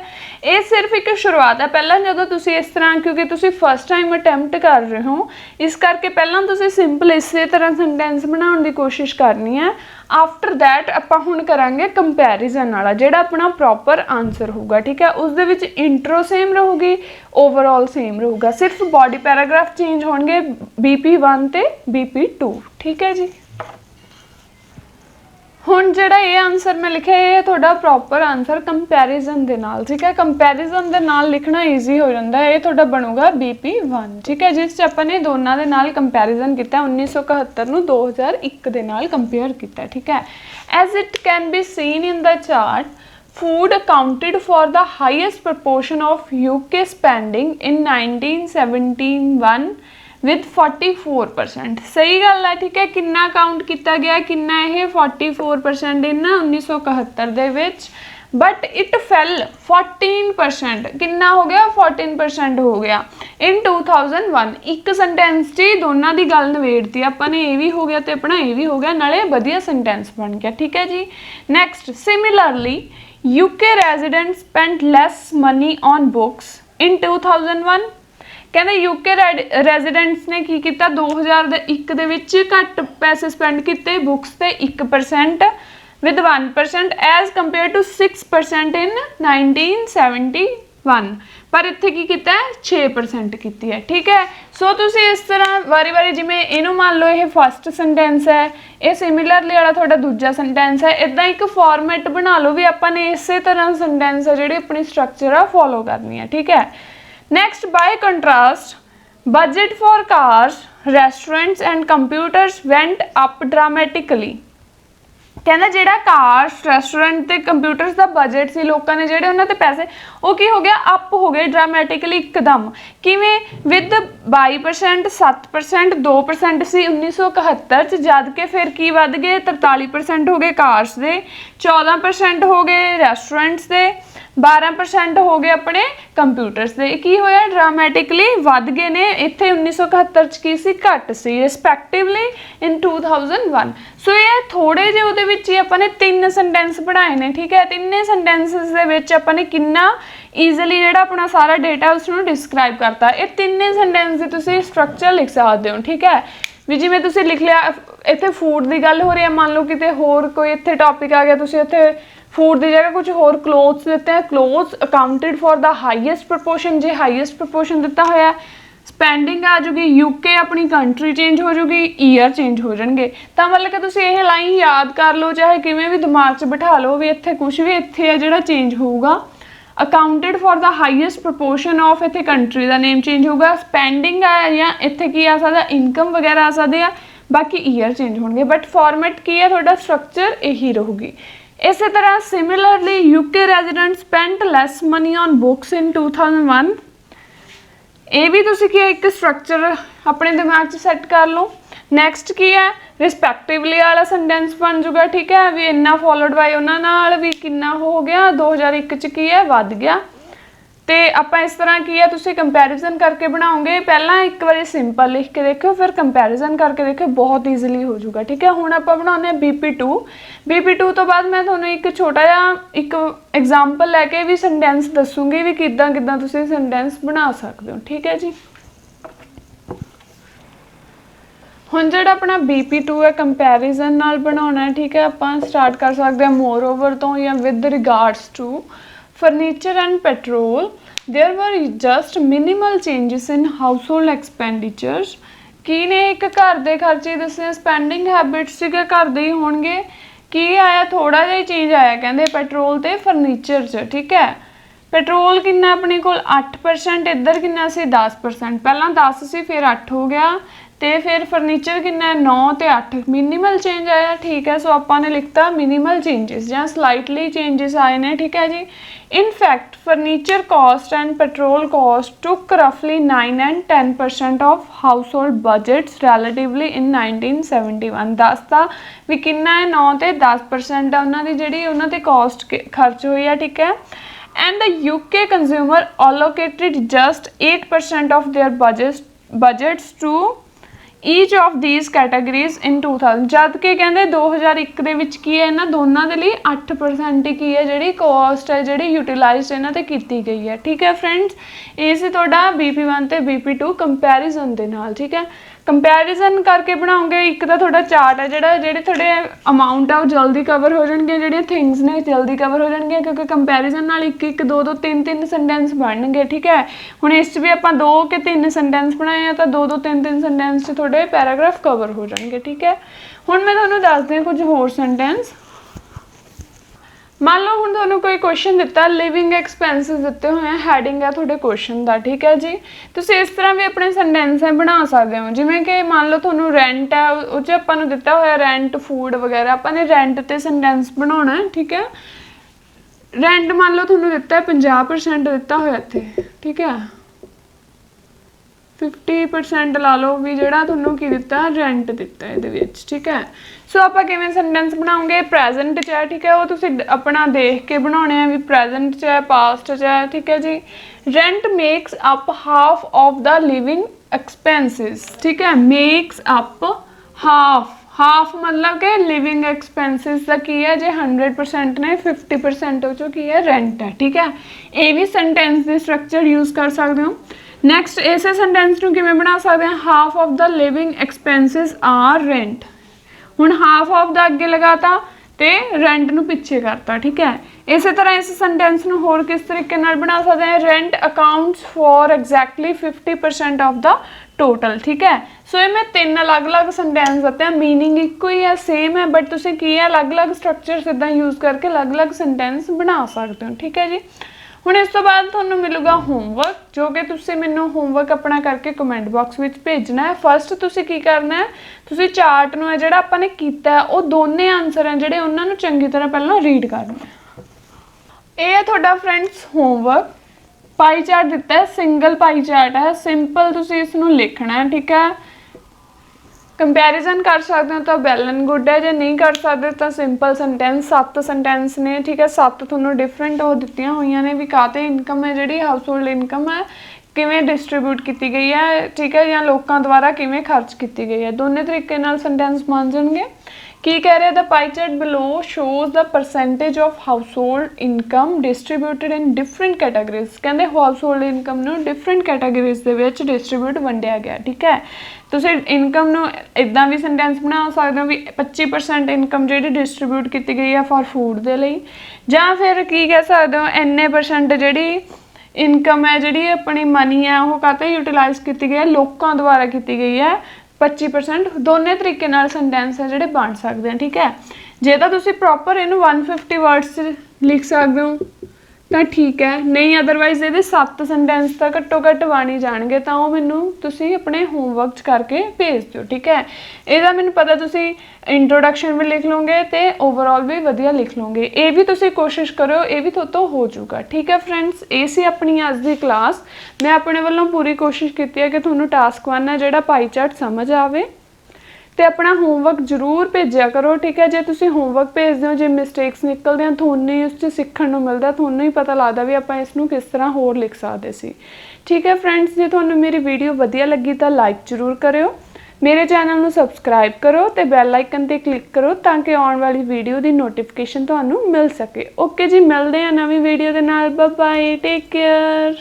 ये सिर्फ एक शुरुआत है। पहला जो तुम इस तरह, क्योंकि तुम फस्ट टाइम अटैम्प्ट कर रहे हो, इस करके पहला तुम सिंपल इस तरह सेंटेंस बनाने की कोशिश करनी है। आफ्टर दैट आपां हुण करांगे कंपैरिजन वाला जिहड़ा अपना प्रॉपर आंसर होगा। ठीक है, उस दे विच इंट्रो सेम रहूगी, ओवरऑल सेम रहूगा, सिर्फ बॉडी पैराग्राफ चेंज होणगे BP1 ते BP2। ठीक है जी, हुण जिहड़ा ये आंसर मैं लिखिया ये तुहाडा प्रॉपर आंसर कंपैरिजन दे नाल। ठीक है, कंपैरिजन दे नाल लिखना ईजी हो जाता है। ये तुहाडा बनूगा BP1। ठीक है, जिस च आपां ने दोनों दे नाल कंपैरिजन किया, 1971 नूं 2001 दे नाल कंपेयर किया। ठीक है, as it can be seen in the chart, food accounted for the highest proportion of UK spending in 1971 with 44%। सही गल है। ठीक है, कितना काउंट किया गया, कितना ये 44% इन 1971 दे विच, बट इट फैल 14%, कितना हो गया 14% हो गया इन 2001। एक सेंटेंस च दोनों की गल नवेड़ती, अपने ये भी हो गया तो अपना ये भी हो गया, नाले वधिया सेंटेंस बन गया। ठीक है जी, next, similarly UK resident spent less money on books in 2001। कहते UK रेजिडेंट्स ने की किया 2001 दे विच घट पैसे स्पेंड किए बुक्स ते 1% विद 1% एज कंपेयर टू 6% इन 1971, पर इत्थे की किया है 6% की है। ठीक है, सो तुसी इस तरह वारी वारी जिमें इनू मान लो ये फस्ट सेंटेंस है, ये सिमिलरली वाला थोड़ा दूजा सेंटेंस है, इदा एक फॉर्मेट बना लो भी अपने इस तरह सेंटेंस है जी अपनी स्ट्रक्चर आ फॉलो करनी है। ठीक है, next, bye contrast budget for cars, restaurants and computers went up dramatically. कहना जिहड़ा कार्स, रेस्टोरेंट ते कंप्यूटर्स का बजट सी लोगों ने जिहड़े उन्हां ते पैसे वो की हो गया अप हो गए ड्रामेटिकली एकदम। किवें, विद 22%, 7%, 2% सी 1971 जद के फिर की वध गए 43% हो गए कार्स दे, 14% हो गए रेस्टोरेंट्स दे, 12% हो गए अपने कंप्यूटर्स दे। की होया ड्रामेटिकली वध गए ने। इत्थे 1971 की सी घट सी रिस्पैक्टिवली इन 2001। सो ये थोड़े जे उहदे विच ही अपने 3 सेंटेंस बनाए ने। ठीक है, 3 सेंटेंसिस दे विच अपने कितना ईजिली जिहड़ा अपना सारा डेटा उसनूं डिस्क्राइब करता। ये 3 सेंटेंस दी तुसीं स्ट्रक्चर लिख सकदे हो। ठीक है, भी जिवें तुसीं लिख लिया इत्थे फूड की गल हो रही है, मान लो किते होर कोई इत्थे टॉपिक आ गया, तुसीं इत्थे फूड की जगह कुछ होर क्लोथ्स देते हैं, clothes accounted for the highest proportion, J highest proportion दिता होया, स्पेंडिंग आ जूगी UK अपनी कंट्री चेंज हो जूगी, ईयर चेंज हो जाएंगे। तो मतलब कि तुसीं ये लाइन याद कर लो, चाहे किवें भी दिमाग 'च बिठा लो भी इत्थे कुछ भी इत्थे है जिहड़ा चेंज होऊगा। Accounted for the highest proportion of, इत्थे कंट्री का नेम चेंज होगा, स्पेंडिंग आ या इत्थे की आ सकदा इनकम वगैरह आ सकदे आ, बाकी ईयर चेंज होणगे, बट फॉर्मेट की है तुहाडा स्ट्रक्चर यही रहूगी। इस तरह similarly UK resident spent less money on books in 2001। ये भी तुसीं की एक स्ट्रक्चर अपने दिमाग 'च सैट कर लो। नैक्सट की है रिस्पैक्टिवली वाला सेंटेंस बन जूगा। ठीक है, भी इन्ना फॉलोड बाय उन्हां नाल भी कितना हो गया 2001 च की है वध गया। तो आप इस तरह की है तुसीं कंपैरिजन करके बनाओगे। पहला एक बार सिंपल लिख के देखो, फिर कंपैरिजन करके देखो, बहुत ईजिली हो जाऊगा। ठीक है, हुण आपां बनाउने BP2। BP2 तो बाद मैं तुहानूं एक छोटा जिहा एक एग्जाम्पल लैके भी सेंटेंस दसूँगी भी किदां किदां तुसीं सेंटेंस बना सकते हो। ठीक है जी, हुण जिहड़ा अपना BP2 है कंपैरिजन नाल बनाउणा है। ठीक है, आपां स्टार्ट कर सकते हैं मोर ओवर तो, या with regards to furniture and petrol, there were just minimal changes in household expenditures। की ने एक घर के खर्चे दसे, स्पेंडिंग हैबिट्स घर दे ही होणगे। की आया थोड़ा जिहा चेंज आया कहंदे पेट्रोल ते फर्नीचर च। ठीक है, पेट्रोल कितना अपने कोल 8%, इधर कितना सी 10%, पहला 10 सी फिर 8 हो गया, ਤੇ ਫਿਰ ਫਰਨੀਚਰ ਕਿੰਨਾ 9 ਤੇ 8 ਮਿਨੀਮਲ ਚੇਂਜ ਆਇਆ ਠੀਕ ਹੈ। ਸੋ ਆਪਾਂ ਨੇ ਲਿਖਤਾ ਮਿਨੀਮਲ ਚੇਂजेस ਜਾਂ ਸਲਾਈਟਲੀ ਚੇਂजेस ਆਏ ਨੇ ਠੀਕ ਹੈ ਜੀ। In fact, furniture cost and petrol cost took roughly 9 and 10% of household budgets relatively in 1971। ਦੱਸਦਾ ਵੀ ਕਿੰਨਾ ਹੈ 9 ਤੇ 10% ਆ ਉਹਨਾਂ ਦੀ ਜਿਹੜੀ ਉਹਨਾਂ ਤੇ cost ਖਰਚ ਹੋਈ ਆ ਠੀਕ ਹੈ। And the UK consumer allocated just 8% of their budgets to each of these categories in 2000। ਜਦ ਕਿ ਕਹਿੰਦੇ 2001 ਦੇ ਵਿੱਚ ਕੀ ਹੈ ਇਹਨਾਂ ਦੋਨਾਂ ਦੇ ਲਈ 8% ਹੀ ਕੀ ਹੈ ਜਿਹੜੀ ਕੋਸਟ ਹੈ ਜਿਹੜੀ ਯੂਟੀਲਾਈਜ਼ਡ ਇਹਨਾਂ ਤੇ ਕੀਤੀ ਗਈ ਹੈ ਠੀਕ ਹੈ ਫਰੈਂਡਸ। ਇਹ ਸੀ ਤੁਹਾਡਾ BP1 ਤੇ BP2 ਕੰਪੈਰੀਜ਼ਨ ਦੇ ਨਾਲ ਠੀਕ ਹੈ। ਕੰਪੈਰੀਜ਼ਨ ਕਰਕੇ ਬਣਾਉਂਗੇ ਇੱਕ ਤਾਂ ਤੁਹਾਡਾ ਚਾਰਟ ਹੈ ਜਿਹੜੇ ਤੁਹਾਡੇ ਅਮਾਊਂਟ ਆ ਉਹ ਜਲਦੀ ਕਵਰ ਹੋ ਜਾਣਗੇ, ਜਿਹੜੀਆਂ ਥਿੰਗਸ ਨੇ ਜਲਦੀ ਕਵਰ ਹੋ ਜਾਣਗੀਆਂ ਕਿਉਂਕਿ ਕੰਪੈਰੀਜ਼ਨ ਨਾਲ ਇੱਕ ਇੱਕ ਦੋ ਦੋ ਤਿੰਨ ਤਿੰਨ ਸੈਂਟੈਂਸ ਬਣਨਗੇ ਠੀਕ ਹੈ। ਹੁਣ ਇਸ 'ਚ ਵੀ ਆਪਾਂ 2 ਕਿ 3 ਸੈਂਟੈਂਸ ਬਣਾਏ ਆ ਤਾਂ 2 3 ਸੈਂਟੈਂਸ 'ਚ ਤੁਹਾਡੇ ਪੈਰਾਗ੍ਰਾਫ ਕਵਰ ਹੋ ਜਾਣਗੇ ਠੀਕ ਹੈ। ਹੁਣ ਮੈਂ ਤੁਹਾਨੂੰ ਦੱਸਦੀ ਹਾਂ ਕੁਝ ਹੋਰ ਸੈਂਟੈਂਸ। ਮੰਨ ਲਓ ਹੁਣ ਤੁਹਾਨੂੰ ਕੋਈ ਕੁਐਸਚਨ ਦਿੱਤਾ ਲਿਵਿੰਗ ਐਕਸਪੈਂਸਿਸ ਦਿੱਤੇ ਹੋਏ ਆ, ਹੈਡਿੰਗ ਹੈ ਤੁਹਾਡੇ ਕੁਐਸਚਨ ਦਾ ਠੀਕ ਹੈ ਜੀ। ਤੁਸੀਂ ਇਸ ਤਰ੍ਹਾਂ ਵੀ ਆਪਣੇ ਸੈਂਟੈਂਸ ਬਣਾ ਸਕਦੇ ਹੋ ਜਿਵੇਂ ਕਿ ਮੰਨ ਲਓ ਤੁਹਾਨੂੰ ਰੈਂਟ ਹੈ ਉਹ 'ਚ ਆਪਾਂ ਨੂੰ ਦਿੱਤਾ ਹੋਇਆ ਰੈਂਟ ਫੂਡ ਵਗੈਰਾ, ਆਪਾਂ ਨੇ ਰੈਂਟ ਤੇ ਸੈਂਟੈਂਸ ਬਣਾਉਣਾ ਠੀਕ ਹੈ। ਰੈਂਟ ਮੰਨ ਲਓ ਤੁਹਾਨੂੰ ਦਿੱਤਾ 50% ਦਿੱਤਾ ਹੋਇਆ ਇੱਥੇ ਠੀਕ ਹੈ, 50% ਲਾ ਲਓ ਵੀ ਜਿਹੜਾ ਤੁਹਾਨੂੰ ਕੀ ਦਿੱਤਾ ਰੈਂਟ ਦਿੱਤਾ ਇਹਦੇ ਵਿੱਚ ਠੀਕ ਹੈ। ਸੋ ਆਪਾਂ ਕਿਵੇਂ ਸੈਂਟੈਂਸ ਬਣਾਉਂਗੇ ਪ੍ਰੈਜ਼ੈਂਟ 'ਚ ਹੈ ਠੀਕ ਹੈ, ਉਹ ਤੁਸੀਂ ਆਪਣਾ ਦੇਖ ਕੇ ਬਣਾਉਣੇ ਆ ਵੀ ਪ੍ਰੈਜ਼ੈਂਟ 'ਚ ਹੈ ਪਾਸਟ 'ਚ ਹੈ ਠੀਕ ਹੈ ਜੀ। Rent makes up half of the living expenses ਠੀਕ ਹੈ, ਮੇਕਸ ਅਪ ਹਾਫ ਮਤਲਬ ਕਿ ਲਿਵਿੰਗ ਐਕਸਪੈਂਸਿਸ ਦਾ ਕੀ ਹੈ ਜੇ 100% ਨੇ 50% ਉਹ 'ਚੋਂ ਕੀ ਹੈ ਰੈਂਟ ਹੈ ਠੀਕ ਹੈ। ਇਹ ਵੀ ਸੈਂਟੈਂਸ ਦੇ ਸਟਰਕਚਰ ਯੂਜ਼ ਕਰ ਸਕਦੇ ਹੋ। ਨੈਕਸਟ ਇਸੇ ਸੈਂਟੈਂਸ ਨੂੰ ਕਿਵੇਂ ਬਣਾ ਸਕਦੇ ਹਾਂ half of the living expenses are rent. ਹੁਣ ਹਾਫ ਆਫ ਦਾ ਅੱਗੇ ਲਗਾਤਾ ਤੇ ਰੈਂਟ ਨੂੰ ਪਿੱਛੇ ਕਰਤਾ ਠੀਕ ਹੈ। ਇਸੇ ਤਰ੍ਹਾਂ ਇਸ ਸੈਂਟੈਂਸ ਨੂੰ ਹੋਰ ਕਿਸ ਤਰੀਕੇ ਨਾਲ ਬਣਾ ਸਕਦੇ ਹਾਂ rent accounts for exactly 50% of the total ਠੀਕ ਹੈ। ਸੋ ਇਹ ਮੈਂ 3 ਅਲੱਗ-ਅਲੱਗ ਸੈਂਟੈਂਸ ਦਿੱਤੇ ਆ, ਮੀਨਿੰਗ ਇੱਕੋ ਹੀ ਹੈ ਸੇਮ ਹੈ ਬਟ ਤੁਸੀਂ ਕੀ ਹੈ ਅਲੱਗ-ਅਲੱਗ ਸਟਰਕਚਰਸ ਇੱਦਾਂ ਯੂਜ਼ ਕਰਕੇ ਅਲੱਗ-ਅਲੱਗ ਸੈਂਟੈਂਸ ਬਣਾ ਸਕਦੇ ਹੋ ਠੀਕ ਹੈ ਜੀ। ਹੁਣ ਇਸ ਤੋਂ ਬਾਅਦ ਤੁਹਾਨੂੰ ਮਿਲੂਗਾ ਹੋਮਵਰਕ ਜੋ ਕਿ ਤੁਸੀਂ ਮੈਨੂੰ ਹੋਮਵਰਕ ਆਪਣਾ ਕਰਕੇ ਕਮੈਂਟ ਬਾਕਸ ਵਿੱਚ ਭੇਜਣਾ ਹੈ। ਫਸਟ ਤੁਸੀਂ ਕੀ ਕਰਨਾ ਹੈ ਤੁਸੀਂ ਚਾਰਟ ਨੂੰ ਹੈ ਜਿਹੜਾ ਆਪਾਂ ਨੇ ਕੀਤਾ ਉਹ ਦੋਨੇ ਆਨਸਰ ਹੈ ਜਿਹੜੇ ਉਹਨਾਂ ਨੂੰ ਚੰਗੀ ਤਰ੍ਹਾਂ ਪਹਿਲਾਂ ਰੀਡ ਕਰਨਾ ਹੈ। ਇਹ ਹੈ ਤੁਹਾਡਾ ਫਰੈਂਡਸ ਹੋਮਵਰਕ। ਪਾਈ ਚਾਰਟ ਦਿੱਤਾ ਹੈ, ਸਿੰਗਲ ਪਾਈ ਚਾਰਟ ਹੈ, ਸਿੰਪਲ ਤੁਸੀਂ ਇਸ ਨੂੰ ਲਿਖਣਾ ਹੈ ਠੀਕ ਹੈ। ਕੰਪੈਰੀਜ਼ਨ ਕਰ ਸਕਦੇ ਹੋ ਤਾਂ ਵੈਲ ਐਂਡ ਗੁੱਡ ਹੈ, ਜੇ ਨਹੀਂ ਕਰ ਸਕਦੇ ਤਾਂ ਸਿੰਪਲ ਸੈਂਟੈਂਸ 7 ਸੈਂਟੈਂਸ ਨੇ ਠੀਕ ਹੈ। 7 ਤੁਹਾਨੂੰ ਡਿਫਰੈਂਟ ਉਹ ਦਿੱਤੀਆਂ ਹੋਈਆਂ ਨੇ ਵੀ ਕਾਹਤੇ ਇਨਕਮ ਹੈ ਜਿਹੜੀ ਹਾਊਸ ਹੋਲਡ ਇਨਕਮ ਹੈ ਕਿਵੇਂ ਡਿਸਟਰੀਬਿਊਟ ਕੀਤੀ ਗਈ ਹੈ ਠੀਕ ਹੈ ਜਾਂ ਲੋਕਾਂ ਦੁਆਰਾ ਕਿਵੇਂ ਖਰਚ ਕੀਤੀ ਗਈ ਹੈ, ਦੋਨੇ ਤਰੀਕੇ ਨਾਲ ਸੈਂਟੈਂਸ ਬਣ ਜਾਣਗੇ। ਕੀ ਕਹਿ ਰਿਹਾ the pie chart below shows the percentage of household income distributed in different categories. ਕਹਿੰਦੇ ਹਾਊਸ ਹੋਲਡ ਇਨਕਮ ਨੂੰ ਡਿਫਰੈਂਟ ਕੈਟਾਗਰੀਜ਼ ਦੇ ਵਿੱਚ ਡਿਸਟਰੀਬਿਊਟ ਵੰਡਿਆ ਗਿਆ ਠੀਕ ਹੈ। ਤੁਸੀਂ ਇਨਕਮ ਨੂੰ ਇੱਦਾਂ ਵੀ ਸੈਂਟੈਂਸ ਬਣਾ ਸਕਦੇ ਹੋ ਵੀ 25% ਇਨਕਮ ਜਿਹੜੀ ਡਿਸਟਰੀਬਿਊਟ ਕੀਤੀ ਗਈ ਹੈ ਫॉर ਫੂਡ ਦੇ ਲਈ, ਜਾਂ ਫਿਰ ਕੀ ਕਹਿ ਸਕਦੇ ਹੋ ਇੰਨੇ % ਜਿਹੜੀ ਇਨਕਮ ਹੈ ਜਿਹੜੀ ਆਪਣੀ ਮਨੀ ਹੈ ਉਹ ਕਾਹਤੇ ਯੂਟੀਲਾਈਜ਼ ਕੀਤੀ ਗਈ ਹੈ ਲੋਕਾਂ ਦੁਆਰਾ ਕੀਤੀ ਗਈ ਹੈ 25%। ਦੋਨੇ ਤਰੀਕੇ ਨਾਲ ਸੈਂਟੈਂਸ ਹੈ ਜਿਹੜੇ ਬਣ ਸਕਦੇ ਆ ਠੀਕ ਹੈ। ਜੇ ਤਾਂ ਤੁਸੀਂ ਪ੍ਰੋਪਰ ਇਹਨੂੰ 150 ਵਰਡਸ 'ਚ ਲਿਖ ਸਕਦੇ ਹੋ ਤਾਂ ਠੀਕ ਹੈ, ਨਹੀਂ ਅਦਰਵਾਈਜ਼ ਇਹਦੇ 7 ਸੈਂਟੈਂਸ ਤਾਂ ਘੱਟੋ ਘੱਟ ਬਣ ਹੀ ਜਾਣਗੇ ਤਾਂ ਉਹ ਮੈਨੂੰ ਤੁਸੀਂ ਆਪਣੇ ਹੋਮਵਰਕ 'ਚ ਕਰਕੇ ਭੇਜ ਦਿਓ ਠੀਕ ਹੈ। ਇਹਦਾ ਮੈਨੂੰ ਪਤਾ ਤੁਸੀਂ ਇੰਟਰੋਡਕਸ਼ਨ ਵੀ ਲਿਖ ਲਓਗੇ ਤੇ ਓਵਰਆਲ ਵੀ ਵਧੀਆ ਲਿਖ ਲਓਗੇ, ਇਹ ਵੀ ਤੁਸੀਂ ਕੋਸ਼ਿਸ਼ ਕਰਿਓ ਇਹ ਵੀ ਤੁਹਾਡੇ ਤੋਂ ਹੋ ਜਾਊਗਾ ਠੀਕ ਹੈ। ਫਰੈਂਡਸ ਇਹ ਸੀ ਆਪਣੀ ਅੱਜ ਦੀ ਕਲਾਸ। ਮੈਂ ਆਪਣੇ ਵੱਲੋਂ ਪੂਰੀ ਕੋਸ਼ਿਸ਼ ਕੀਤੀ ਹੈ ਕਿ ਤੁਹਾਨੂੰ ਟਾਸਕ 1 ਹੈ ਜਿਹੜਾ ਪਾਈ ਚਾਰਟ ਸਮਝ ਆਵੇ ਤੇ ਆਪਣਾ ਹੋਮਵਰਕ ਜ਼ਰੂਰ ਭੇਜਿਆ ਕਰੋ ਠੀਕ ਹੈ। ਜੇ ਤੁਸੀਂ ਹੋਮਵਰਕ ਭੇਜਦੇ ਹੋ ਜੇ ਮਿਸਟੇਕਸ ਨਿਕਲਦੇ ਆ ਤੁਹਾਨੂੰ ਹੀ ਉਸ 'ਚ ਸਿੱਖਣ ਨੂੰ ਮਿਲਦਾ, ਤੁਹਾਨੂੰ ਹੀ ਪਤਾ ਲੱਗਦਾ ਵੀ ਆਪਾਂ ਇਸ ਨੂੰ ਕਿਸ ਤਰ੍ਹਾਂ ਹੋਰ ਲਿਖ ਸਕਦੇ ਸੀ ਠੀਕ ਹੈ। ਫਰੈਂਡਸ ਜੇ ਤੁਹਾਨੂੰ ਮੇਰੀ ਵੀਡੀਓ ਵਧੀਆ ਲੱਗੀ ਤਾਂ ਲਾਈਕ ਜ਼ਰੂਰ ਕਰਿਓ, ਮੇਰੇ ਚੈਨਲ ਨੂੰ ਸਬਸਕ੍ਰਾਈਬ ਕਰੋ ਤੇ ਬੈਲ ਆਈਕਨ ਤੇ ਕਲਿੱਕ ਕਰੋ ਤਾਂ ਕਿ ਆਉਣ ਵਾਲੀ ਵੀਡੀਓ ਦੀ ਨੋਟੀਫਿਕੇਸ਼ਨ ਤੁਹਾਨੂੰ ਮਿਲ ਸਕੇ। ਓਕੇ ਜੀ, ਮਿਲਦੇ ਆ ਨਵੀਂ ਵੀਡੀਓ ਦੇ ਨਾਲ। Bye bye, take care.